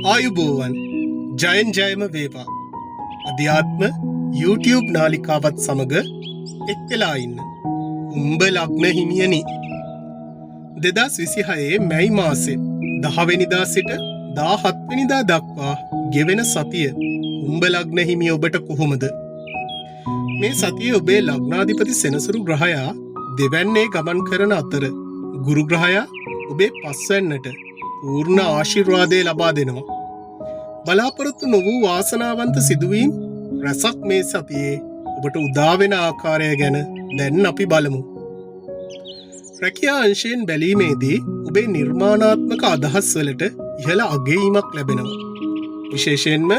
ආයුබෝවන් ජයෙන් ජයම වේවා. අධ්‍යාත්ම YouTube නාලිකාවත් සමග එක් වෙලා ඉන්න. උඹ ලග්න හිමියනි. 2026 මැයි මාසේ 10 වෙනිදා සිට 17 වෙනිදා දක්වා ගෙවෙන සතිය උඹ ලග්න හිමිය ඔබට කොහොමද? මේ සතියේ ඔබේ ලග්නාධිපති සෙනසුරු ග්‍රහයා දෙවැන්නේ ගමන් කරන අතර ගුරු ග්‍රහයා ඔබේ පස්වැන්නට පූර්ණ ආශිර්වාදය ලබා දෙනවා. බලාපොරොත්තු නොවූ වාසනාවන්ත සිදුවීම් රැසක් මේ සතියේ ඔබට උදාවෙන ආකාරය ගැන දැන් අපි බලමු. රැකියා අංශයෙන් බැලීමේදී ඔබේ නිර්මාණාත්මක අදහස් වලට ඉහළ අගයීමක් ලැබෙනවා. විශේෂයෙන්ම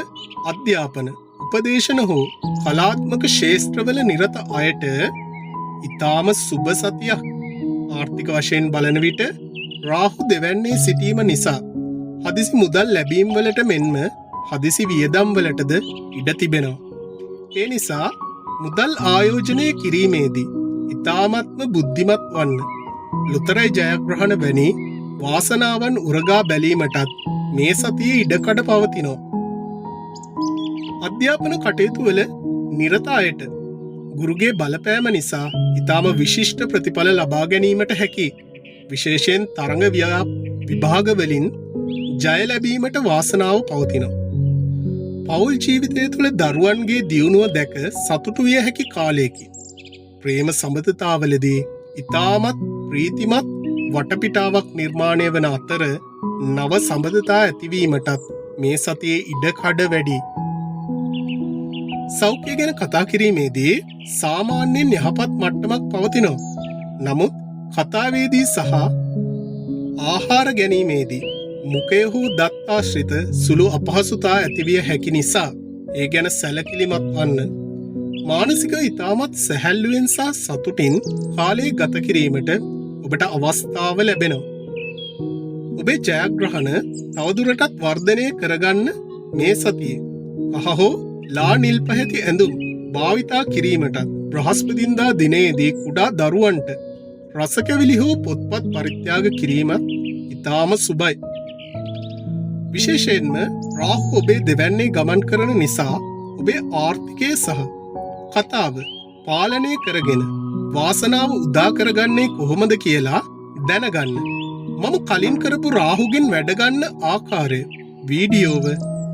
අධ්‍යාපන, උපදේශන හෝ කලාත්මක ක්ෂේත්‍රවල නිරත අයට ඊටාම සුබ සතියක්. ආර්ථික වශයෙන් බලන විට රාහු දෙවැන්නේ සිටීම නිසා හදිසි මුදල් ලැබීම් වලට මෙන්ම හදිසි වියදම් වලටද ඉඩ තිබෙනවා. ඒ නිසා මුදල් ආයෝජනය කිරීමේදී ඊ타මත්ම බුද්ධිමත් වන්න. ලොතරැයි ජයග්‍රහණ වැනි වාසනාවන් උරගා බැලීමටත් මේ සතියේ ඉඩකඩ පවතිනවා. අධ්‍යාපන කටයුතු වල නිරත අයට ගුරුගේ බලපෑම නිසා ඊටාම විශිෂ්ට ප්‍රතිඵල ලබා ගැනීමට හැකි. විශේෂයෙන් තරඟ විභාග වලින් ජය ලැබීමට වාසනාව පවතිනවා. පෞල් ජීවිතය තුළ දරුවන්ගේ දියුණුව දැක සතුටු විය හැකි කාලයකි. ප්‍රේම සම්බන්ධතාවලදී ඊටමත් ප්‍රීතිමත් වටපිටාවක් නිර්මාණය වන අතර නව සම්බන්ධතා ඇතිවීමටත් මේ සතියේ ඉඩකඩ වැඩි. සෞඛ්‍ය ගැන කතා කිරීමේදී සාමාන්‍යයෙන් යහපත් මට්ටමක් පවතිනවා. නමුත් කතාවේදී සහ ආහාර ගැනීමේදී මුඛය හෝ දත් ආශ්‍රිත සුළු අපහසුතා ඇතිවිය හැකි නිසා ඒ ගැන සැලකිලිමත් වන්න. මානසික ඊටමත් සැහැල්ලුවෙන් සහ සතුටින් කාලය ගත කිරීමට ඔබට අවස්ථාව ලැබෙනවා. ඔබේ ජයග්‍රහණ තවදුරටත් වර්ධනය කරගන්න මේ සතියේ කහ හෝ ලා නිල් පැහැති ඇඳුම් භාවිතා කිරීමටත් බ්‍රහස්පතින්දා දිනයේදී කුඩා දරුවන්ට රසකැවිලි හෝ පොත්පත් පරිත්‍යාග කිරීමත් ඊටාම සුබයි. විශේෂයෙන්ම රාහු ඔබේ දෙවැන්නේ ගමන් කරන නිසා ඔබේ ආර්ථිකය සහ කතාව පාලනය කරගෙන වාසනාව උදා කරගන්නේ කොහොමද කියලා දැනගන්න. මම කලින් කරපු රාහුගෙන් වැඩගන්න ආකාරය වීඩියෝව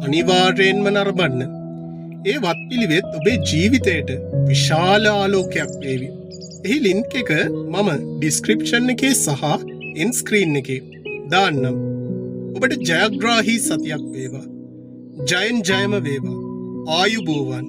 අනිවාර්යෙන්ම නරඹන්න. ඒ වත්පිළිවෙත් ඔබේ ජීවිතයට විශාල ආලෝකයක් වේවි. එහි ලින්ක් එක මම ඩිස්ක්‍රිප්ෂන් එකේ සහ එන් ස්ක්‍රීන් එකේ දාන්නම්. ඔබට ජයග්‍රාහී සතියක් වේවා. ජයෙන් ජයම වේවා. ආයුබෝවන්.